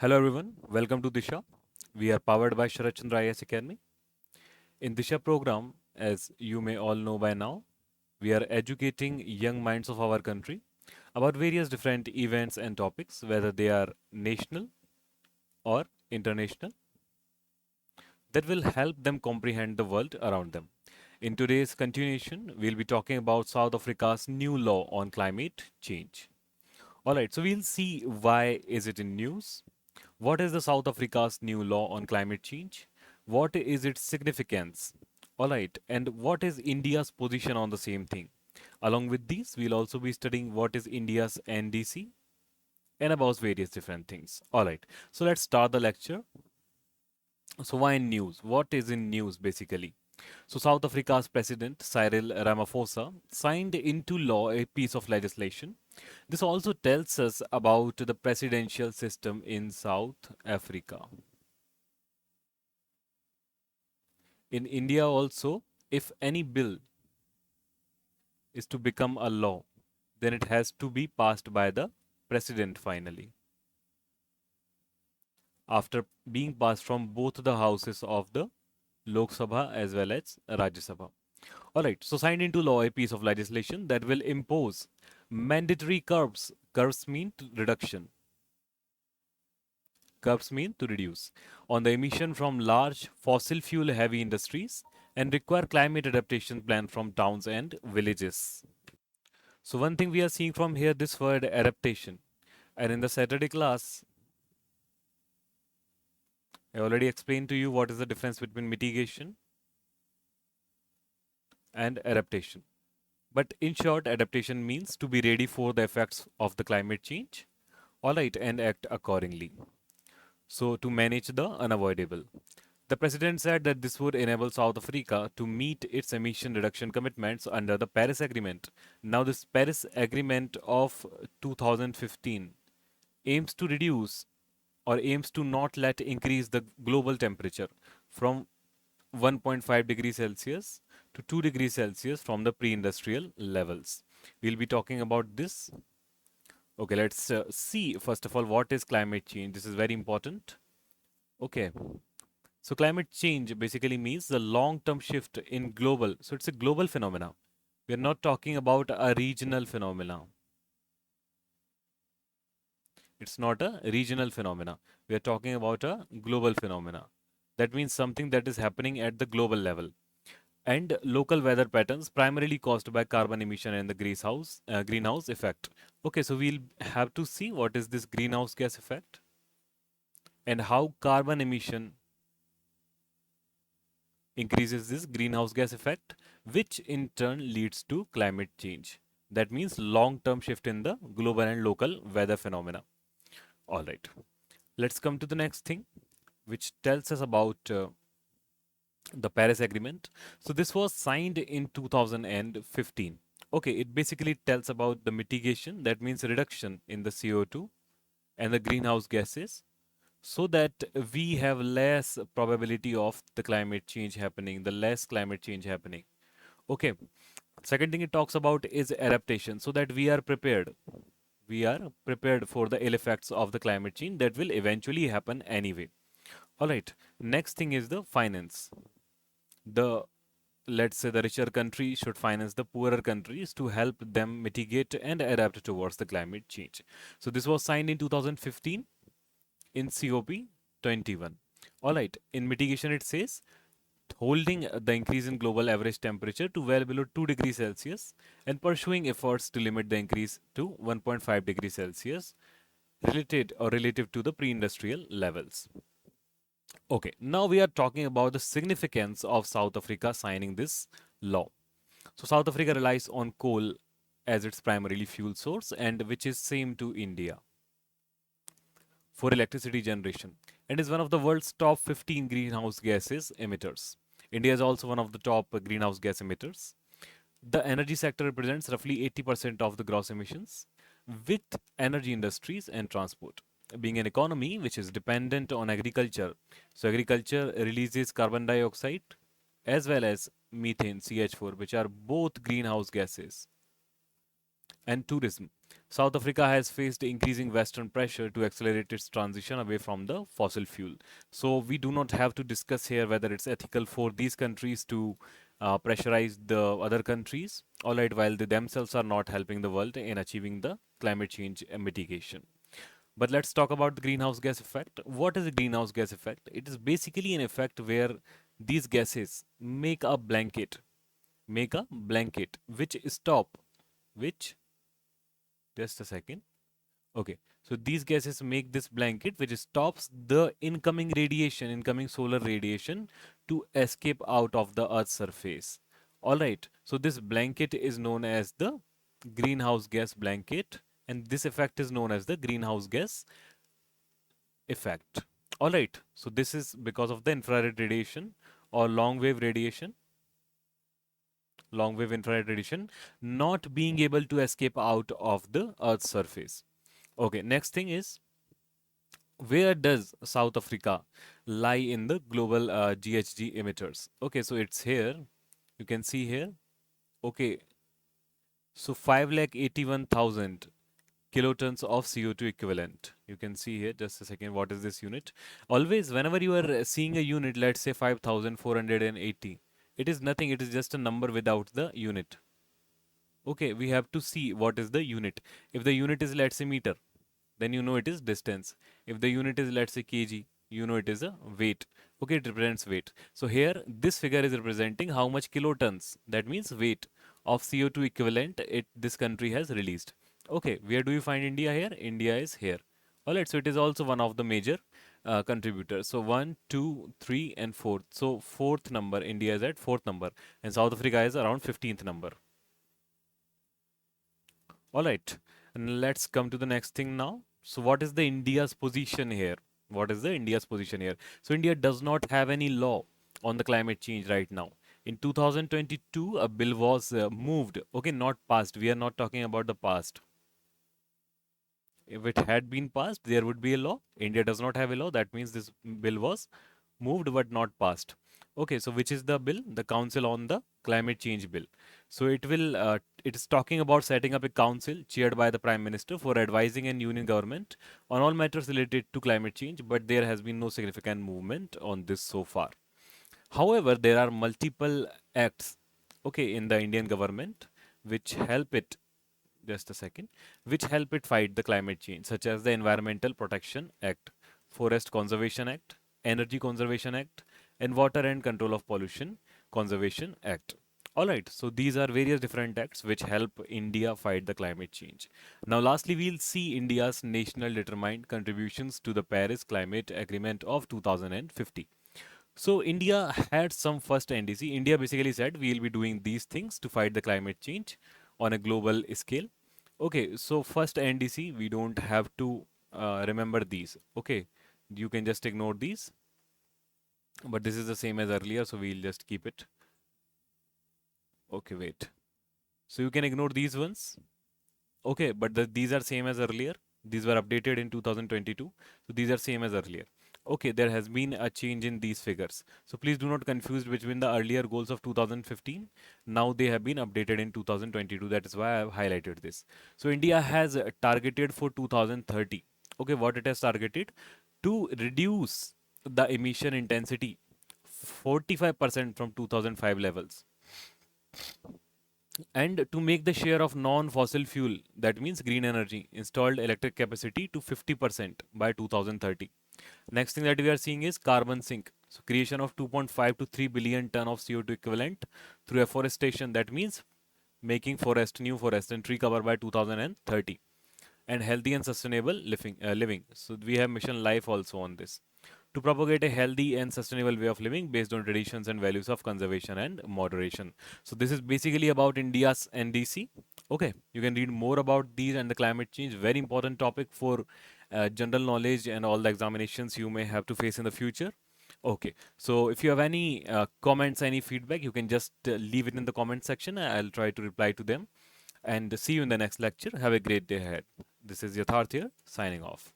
Hello everyone, welcome to Disha. We are powered by Sharat Chandra IAS Academy. In Disha program, as you may all know by now, we are educating young minds of our country about various different events and topics, whether they are national or international, that will help them comprehend the world around them. In today's continuation, we'll be talking about South Africa's new law on climate change. All right, so we'll see why is it in news. What is the South Africa's new law on climate change? What is its significance? All right, and what is India's position on the same thing? Along with these, we'll also be studying what is India's NDC and about various different things. All right, so let's start the lecture. So, why in news? What is in news basically? So, South Africa's President Cyril Ramaphosa signed into law a piece of legislation. This also tells us about the presidential system in South Africa. In India, also, if any bill is to become a law, then it has to be passed by the president finally, after being passed from both the houses of the Lok Sabha as well as Rajya Sabha. Alright, so signed into law a piece of legislation that will impose mandatory curbs. Curbs mean reduction. Curbs mean to reduce on the emission from large fossil fuel heavy industries and require climate adaptation plan from towns and villages. So one thing we are seeing from here, this word adaptation. And in the Saturday class, I already explained to you what is the difference between mitigation and adaptation. But in short, adaptation means to be ready for the effects of the climate change, alright, and act accordingly. So to manage the unavoidable. The president said that this would enable South Africa to meet its emission reduction commitments under the Paris Agreement. Now, this Paris Agreement of 2015 aims to reduce or aims to not let increase the global temperature from 1.5 degrees Celsius to 2 degrees Celsius from the pre-industrial levels. We'll be talking about this. Okay, let's see first of all what is climate change. This is very important. Okay, so climate change basically means the long-term shift in global. So it's a global phenomena. We are not talking about a regional phenomena. It's not a regional phenomena. We are talking about a global phenomena. That means something that is happening at the global level. And local weather patterns primarily caused by carbon emission and the greenhouse effect. Okay, so we'll have to see what is this greenhouse gas effect and how carbon emission increases this greenhouse gas effect, which in turn leads to climate change. That means long-term shift in the global and local weather phenomena. All right, let's come to the next thing, which tells us about the Paris Agreement. So this was signed in 2015. Okay, it basically tells about the mitigation, that means reduction in the CO2 and the greenhouse gases, so that we have less probability of the climate change happening, the less climate change happening. Okay, second thing it talks about is adaptation, so that we are prepared. We are prepared for the ill effects of the climate change that will eventually happen anyway. All right, next thing is the finance. The let's say the richer country should finance the poorer countries to help them mitigate and adapt towards the climate change. So this was signed in 2015 in COP 21. All right, in mitigation it says holding the increase in global average temperature to well below 2 degrees Celsius and pursuing efforts to limit the increase to 1.5 degrees Celsius related or relative to the pre-industrial levels. Okay, now we are talking about the significance of South Africa signing this law. So South Africa relies on coal as its primarily fuel source and which is same to India for electricity generation and is one of the world's top 15 greenhouse gases emitters. India is also one of the top greenhouse gas emitters. The energy sector represents roughly 80% of the gross emissions, with energy industries and transport being an economy which is dependent on agriculture. So agriculture releases carbon dioxide as well as methane CH4, which are both greenhouse gases, and tourism. South Africa has faced increasing Western pressure to accelerate its transition away from the fossil fuel. So we do not have to discuss here whether it's ethical for these countries to pressurize the other countries, all right, while they themselves are not helping the world in achieving the climate change mitigation. But let's talk about the greenhouse gas effect. What is a greenhouse gas effect? It is basically an effect where these gases make a blanket, which stop, which, just a second. Okay, so these gases make this blanket which stops the incoming solar radiation to escape out of the Earth's surface. Alright, so this blanket is known as the greenhouse gas blanket, and this effect is known as the greenhouse gas effect. Alright, so this is because of the infrared radiation or long wave infrared radiation not being able to escape out of the Earth's surface. Okay, next thing is, where does South Africa lie in the global GHG emitters? Okay, so it's here. You can see here. Okay, so 5,81,000 kilotons of CO2 equivalent. You can see here, just a second, what is this unit? Always, whenever you are seeing a unit, let's say 5,480, it is nothing, it is just a number without the unit. Okay, we have to see what is the unit. If the unit is, let's say, meter, then you know it is distance. If the unit is, let's say, kg, you know it is a weight. Okay, it represents weight. So here, this figure is representing how much kilotons, that means weight of CO2 equivalent this country has released. Okay, where do you find India here? India is here. Alright, so it is also one of the major contributors. So 1, 2, 3, and 4th. So fourth number, India is at fourth number, and South Africa is around 15th number. Alright, and let's come to the next thing now. So what is the India's position here? What is the India's position here? So India does not have any law on the climate change right now. In 2022, a bill was moved. Okay, not passed. We are not talking about the past. If it had been passed, there would be a law. India does not have a law. That means this bill was moved but not passed. Okay, so which is the bill? The Council on the Climate Change Bill. So it is talking about setting up a council chaired by the Prime Minister for advising an union government on all matters related to climate change, but there has been no significant movement on this so far. However, there are multiple acts, okay, in the Indian government which help it, just a second, which help it fight the climate change, such as the Environmental Protection Act, Forest Conservation Act, Energy Conservation Act, and Water and Control of Pollution Conservation Act. Alright, so these are various different acts which help India fight the climate change. Now, lastly, we'll see India's national determined contributions to the Paris Climate Agreement of 2050. So India had some first NDC. India basically said we'll be doing these things to fight the climate change on a global scale. Okay, so first NDC, we don't have to remember these. Okay, you can just ignore these. But this is the same as earlier, so we'll just keep it. Okay, wait. So you can ignore these ones. Okay, but these are same as earlier. These were updated in 2022. So these are same as earlier. Okay, there has been a change in these figures. So please do not confuse between the earlier goals of 2015. Now they have been updated in 2022. That is why I have highlighted this. So India has targeted for 2030. Okay, what it has targeted? To reduce the emission intensity 45% from 2005 levels, and to make the share of non-fossil fuel, that means green energy, installed electric capacity to 50% by 2030. Next thing that we are seeing is carbon sink. So creation of 2.5 to 3 billion ton of CO2 equivalent through afforestation. That means making new forest and tree cover by 2030. And healthy and sustainable living. So we have mission life also on this, to propagate a healthy and sustainable way of living based on traditions and values of conservation and moderation. So this is basically about India's NDC. Okay, you can read more about these and the climate change. Very important topic for general knowledge and all the examinations you may have to face in the future. Okay, so if you have any comments, any feedback, you can just leave it in the comment section. I'll try to reply to them. And see you in the next lecture. Have a great day ahead. This is Yatharth here, signing off.